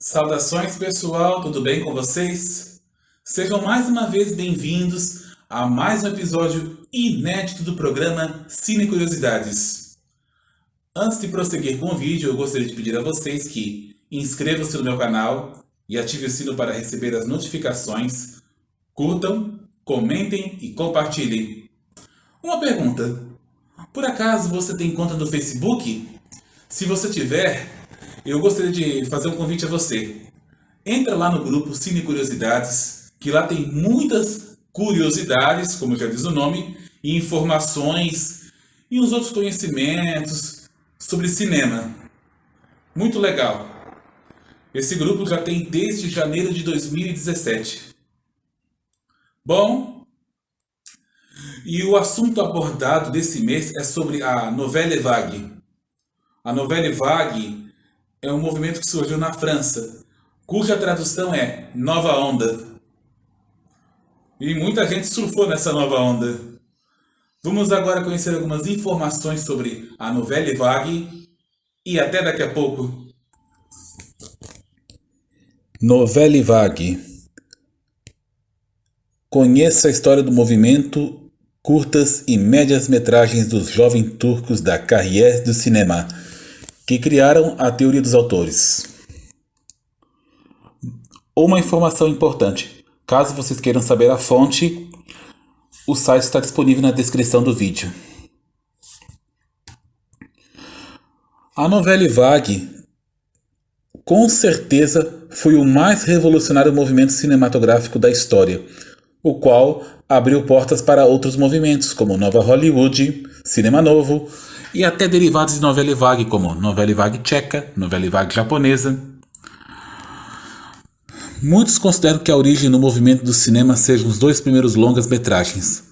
Saudações pessoal, tudo bem com vocês? Sejam mais uma vez bem-vindos a mais um episódio inédito do programa Cine Curiosidades. Antes de prosseguir com o vídeo, eu gostaria de pedir a vocês que inscrevam-se no meu canal e ativem o sino para receber as notificações, curtam, comentem e compartilhem. Uma pergunta: por acaso você tem conta no Facebook? Se você tiver, eu gostaria de fazer um convite a você. Entra lá no grupo Cine Curiosidades, que lá tem muitas curiosidades, como já diz o nome, e informações e uns outros conhecimentos sobre cinema. Muito legal. Esse grupo já tem desde janeiro de 2017. Bom, e o assunto abordado desse mês é sobre a Nouvelle Vague. A Nouvelle Vague é um movimento que surgiu na França, cuja tradução é Nova Onda. E muita gente surfou nessa nova onda. Vamos agora conhecer algumas informações sobre a Nouvelle Vague e até daqui a pouco. Nouvelle Vague. Conheça a história do movimento, curtas e médias metragens dos jovens turcos da Carrière du Cinéma, que criaram a teoria dos autores. Uma informação importante: caso vocês queiram saber a fonte, o site está disponível na descrição do vídeo. A Nouvelle Vague, com certeza, foi o mais revolucionário movimento cinematográfico da história, o qual abriu portas para outros movimentos, como Nova Hollywood, Cinema Novo, e até derivados de Nouvelle Vague, como Nouvelle Vague tcheca, Nouvelle Vague japonesa. Muitos consideram que a origem no movimento do cinema sejam os dois primeiros longas-metragens.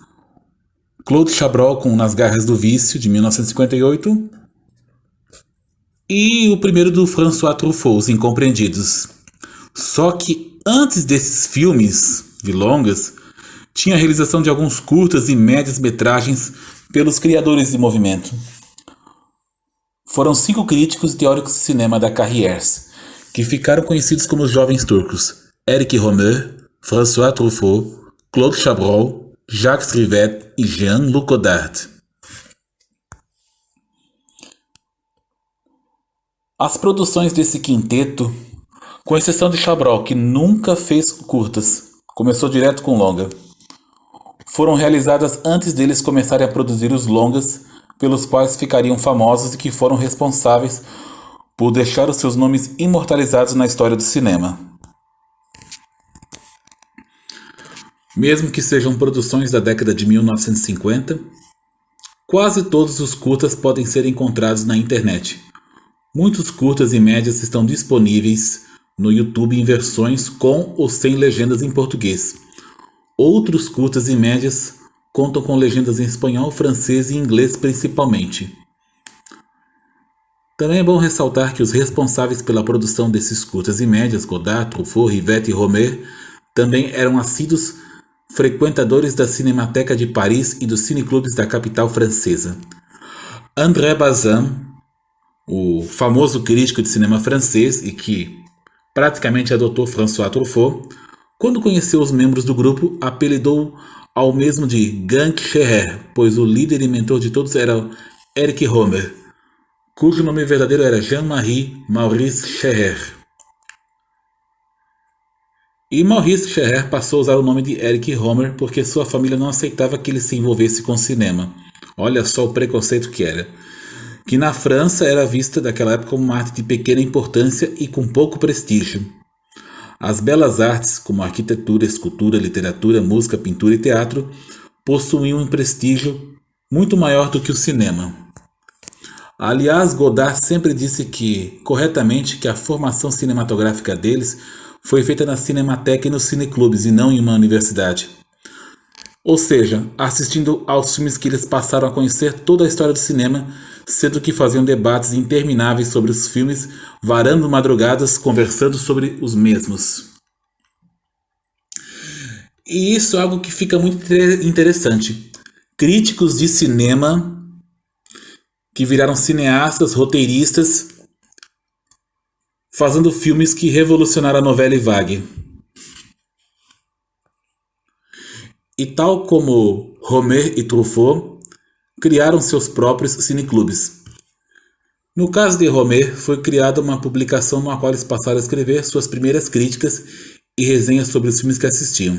Claude Chabrol com Nas Garras do Vício, de 1958, e o primeiro do François Truffaut, Os Incompreendidos. Só que antes desses filmes de longas, tinha a realização de alguns curtas e médias metragens pelos criadores do movimento. Foram 5 críticos e teóricos de cinema da Carrière, que ficaram conhecidos como os jovens turcos: Éric Rohmer, François Truffaut, Claude Chabrol, Jacques Rivette e Jean-Luc Godard. As produções desse quinteto, com exceção de Chabrol, que nunca fez curtas, começou direto com longa, foram realizadas antes deles começarem a produzir os longas, pelos quais ficariam famosos e que foram responsáveis por deixar os seus nomes imortalizados na história do cinema. Mesmo que sejam produções da década de 1950, quase todos os curtas podem ser encontrados na internet. Muitos curtas e médias estão disponíveis no YouTube em versões com ou sem legendas em português. Outros curtas e médias contam com legendas em espanhol, francês e inglês principalmente. Também é bom ressaltar que os responsáveis pela produção desses curtas e médias, Godard, Truffaut, Rivette e Rohmer, também eram assíduos frequentadores da Cinemateca de Paris e dos cineclubes da capital francesa. André Bazin, o famoso crítico de cinema francês e que praticamente adotou François Truffaut, quando conheceu os membros do grupo, apelidou ao mesmo de Gang Scherer, pois o líder e mentor de todos era Éric Rohmer, cujo nome verdadeiro era Jean-Marie Maurice Scherer. E Maurice Scherer passou a usar o nome de Éric Rohmer porque sua família não aceitava que ele se envolvesse com cinema. Olha só o preconceito que era. Que na França era vista daquela época como uma arte de pequena importância e com pouco prestígio. As belas artes, como arquitetura, escultura, literatura, música, pintura e teatro, possuíam um prestígio muito maior do que o cinema. Aliás, Godard sempre disse corretamente, que a formação cinematográfica deles foi feita na Cinemateca e nos cineclubes, e não em uma universidade. Ou seja, assistindo aos filmes que eles passaram a conhecer toda a história do cinema, sendo que faziam debates intermináveis sobre os filmes, varando madrugadas, conversando sobre os mesmos. E isso é algo que fica muito interessante. Críticos de cinema que viraram cineastas, roteiristas, fazendo filmes que revolucionaram a Nouvelle Vague. E tal como Romer e Truffaut, criaram seus próprios cineclubes. No caso de Romer, foi criada uma publicação na qual eles passaram a escrever suas primeiras críticas e resenhas sobre os filmes que assistiam.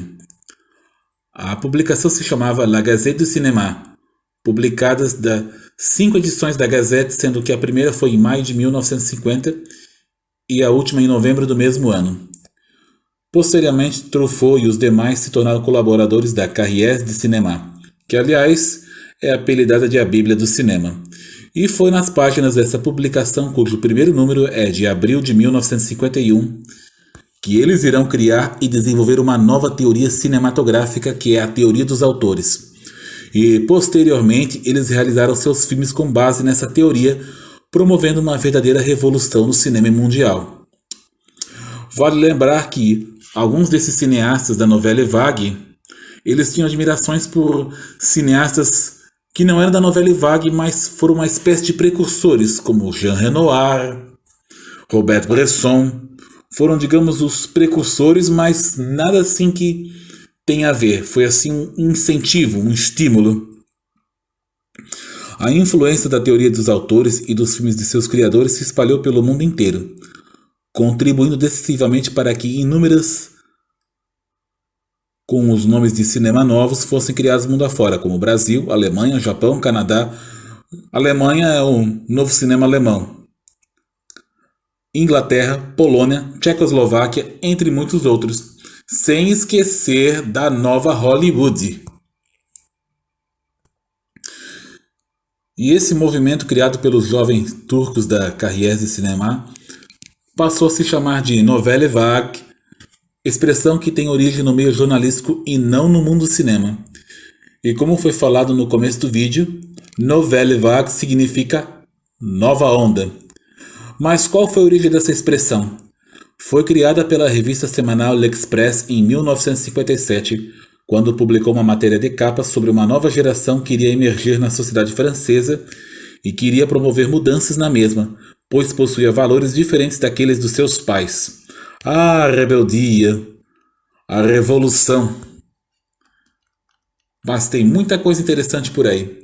A publicação se chamava La Gazette du Cinéma, publicadas das 5 edições da Gazette, sendo que a primeira foi em maio de 1950 e a última em novembro do mesmo ano. Posteriormente, Truffaut e os demais se tornaram colaboradores da Carrière du Cinéma, que aliás é apelidada de a Bíblia do Cinema. E foi nas páginas dessa publicação, cujo primeiro número é de abril de 1951, que eles irão criar e desenvolver uma nova teoria cinematográfica, que é a teoria dos autores. E posteriormente, eles realizaram seus filmes com base nessa teoria, promovendo uma verdadeira revolução no cinema mundial. Vale lembrar que alguns desses cineastas da Nouvelle Vague, eles tinham admirações por cineastas que não eram da Nouvelle Vague, mas foram uma espécie de precursores, como Jean Renoir, Robert Bresson. Foram, digamos, os precursores, mas nada assim que tenha a ver. Foi assim um incentivo, um estímulo. A influência da teoria dos autores e dos filmes de seus criadores se espalhou pelo mundo inteiro, contribuindo decisivamente para que inúmeras com os nomes de cinema novos fossem criados mundo afora, como Brasil, Alemanha, Japão, Canadá. Alemanha é o novo cinema alemão. Inglaterra, Polônia, Tchecoslováquia, entre muitos outros, sem esquecer da nova Hollywood. E esse movimento criado pelos jovens turcos da Carrière du Cinéma passou a se chamar de Nouvelle Vague, expressão que tem origem no meio jornalístico e não no mundo do cinema. E como foi falado no começo do vídeo, Nouvelle Vague significa nova onda. Mas qual foi a origem dessa expressão? Foi criada pela revista semanal L'Express em 1957, quando publicou uma matéria de capa sobre uma nova geração que iria emergir na sociedade francesa e que iria promover mudanças na mesma, pois possuía valores diferentes daqueles dos seus pais. A rebeldia, a revolução. Mas tem muita coisa interessante por aí.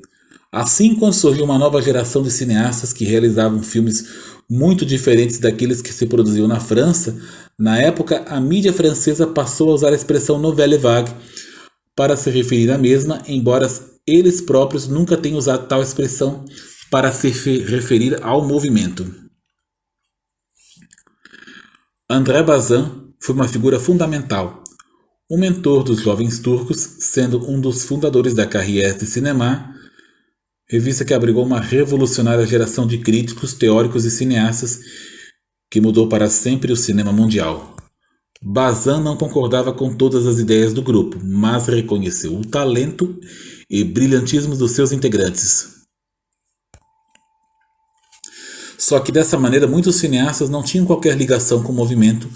Assim, quando surgiu uma nova geração de cineastas que realizavam filmes muito diferentes daqueles que se produziam na França, na época a mídia francesa passou a usar a expressão Nouvelle Vague para se referir à mesma, embora eles próprios nunca tenham usado tal expressão para se referir ao movimento. André Bazin foi uma figura fundamental, um mentor dos jovens turcos, sendo um dos fundadores da Carrière du Cinéma, revista que abrigou uma revolucionária geração de críticos, teóricos e cineastas que mudou para sempre o cinema mundial. Bazin não concordava com todas as ideias do grupo, mas reconheceu o talento e brilhantismo dos seus integrantes. Só que dessa maneira muitos cineastas não tinham qualquer ligação com o movimento,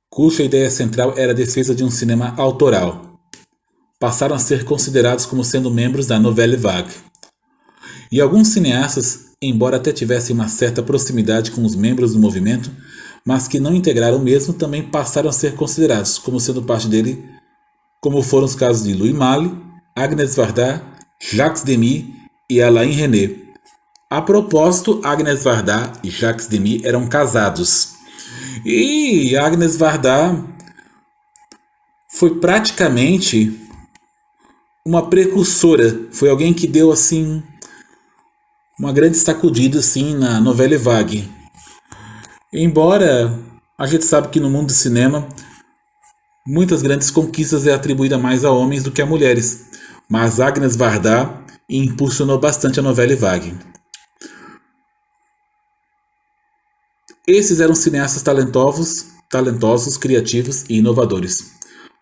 cuja ideia central era a defesa de um cinema autoral. Passaram a ser considerados como sendo membros da Nouvelle Vague. E alguns cineastas, embora até tivessem uma certa proximidade com os membros do movimento, mas que não integraram o mesmo, também passaram a ser considerados como sendo parte dele, como foram os casos de Louis Malle, Agnès Varda, Jacques Demy e Alain Resnais. A propósito, Agnès Varda e Jacques Demy eram casados. E Agnès Varda foi praticamente uma precursora, foi alguém que deu assim uma grande sacudida assim na Nouvelle Vague. Embora a gente sabe que no mundo do cinema muitas grandes conquistas é atribuída mais a homens do que a mulheres, mas Agnès Varda impulsionou bastante a Nouvelle Vague. Esses eram cineastas talentosos, criativos e inovadores,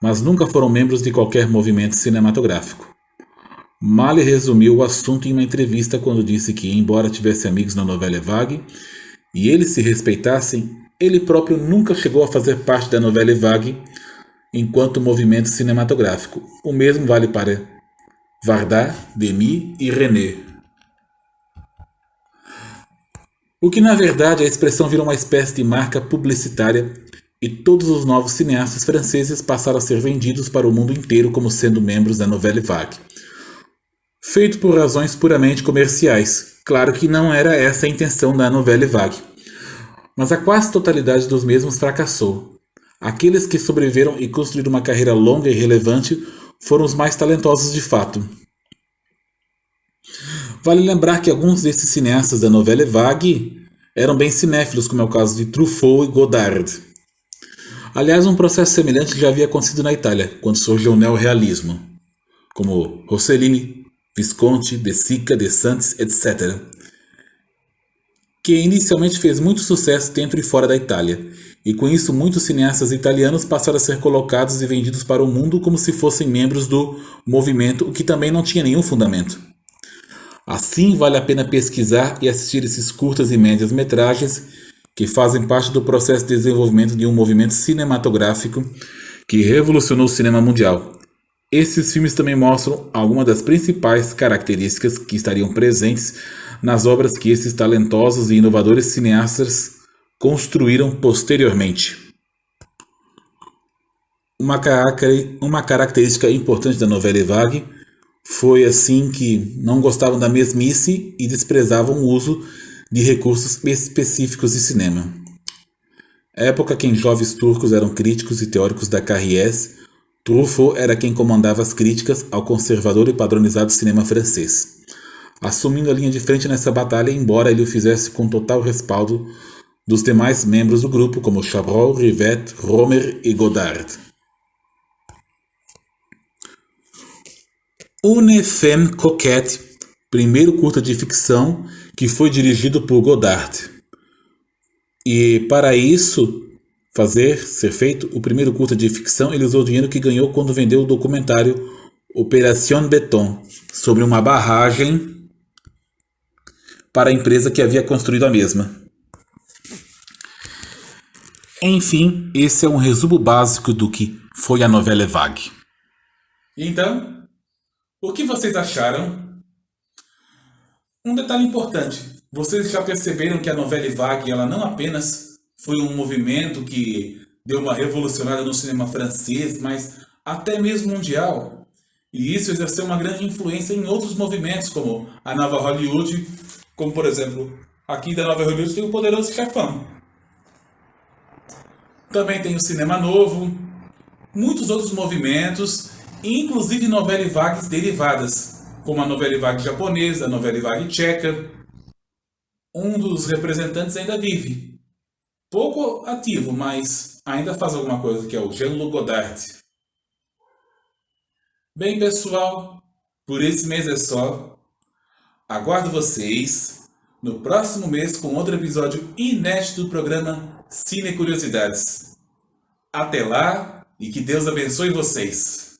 mas nunca foram membros de qualquer movimento cinematográfico. Malle resumiu o assunto em uma entrevista quando disse que, embora tivesse amigos na Nouvelle Vague e eles se respeitassem, ele próprio nunca chegou a fazer parte da Nouvelle Vague enquanto movimento cinematográfico. O mesmo vale para Varda, Demy e Resnais. O que na verdade a expressão virou uma espécie de marca publicitária e todos os novos cineastas franceses passaram a ser vendidos para o mundo inteiro como sendo membros da Nouvelle Vague. Feito por razões puramente comerciais. Claro que não era essa a intenção da Nouvelle Vague. Mas a quase totalidade dos mesmos fracassou. Aqueles que sobreviveram e construíram uma carreira longa e relevante foram os mais talentosos de fato. Vale lembrar que alguns desses cineastas da Nouvelle Vague eram bem cinéfilos, como é o caso de Truffaut e Godard. Aliás, um processo semelhante já havia acontecido na Itália, quando surgiu o neorrealismo, como Rossellini, Visconti, De Sica, De Santis, etc., que inicialmente fez muito sucesso dentro e fora da Itália, e com isso muitos cineastas italianos passaram a ser colocados e vendidos para o mundo como se fossem membros do movimento, o que também não tinha nenhum fundamento. Assim, vale a pena pesquisar e assistir esses curtas e médias metragens que fazem parte do processo de desenvolvimento de um movimento cinematográfico que revolucionou o cinema mundial. Esses filmes também mostram algumas das principais características que estariam presentes nas obras que esses talentosos e inovadores cineastas construíram posteriormente. Uma característica importante da Nouvelle Vague foi assim que não gostavam da mesmice e desprezavam o uso de recursos específicos de cinema. Época em que jovens turcos eram críticos e teóricos da Carriès, Truffaut era quem comandava as críticas ao conservador e padronizado cinema francês, assumindo a linha de frente nessa batalha, embora ele o fizesse com total respaldo dos demais membros do grupo, como Chabrol, Rivette, Romer e Godard. Une femme coquette, primeiro curta de ficção que foi dirigido por Godard. E para isso ser feito o primeiro curta de ficção, ele usou o dinheiro que ganhou quando vendeu o documentário Opération Béton, sobre uma barragem para a empresa que havia construído a mesma. Enfim, esse é um resumo básico do que foi a Nouvelle Vague. Então, o que vocês acharam? Um detalhe importante, vocês já perceberam que a Nouvelle Vague ela não apenas foi um movimento que deu uma revolucionada no cinema francês, mas até mesmo mundial. E isso exerceu uma grande influência em outros movimentos, como a Nova Hollywood, como por exemplo, aqui da Nova Hollywood tem o Poderoso Chefão. Também tem o Cinema Novo, muitos outros movimentos, inclusive Nouvelle Vagues derivadas, como a Nouvelle Vague japonesa, a Nouvelle Vague tcheca. Um dos representantes ainda vive. Pouco ativo, mas ainda faz alguma coisa, que é o Jean-Luc Godard. Bem, pessoal, por esse mês é só. Aguardo vocês no próximo mês com outro episódio inédito do programa Cine Curiosidades. Até lá e que Deus abençoe vocês!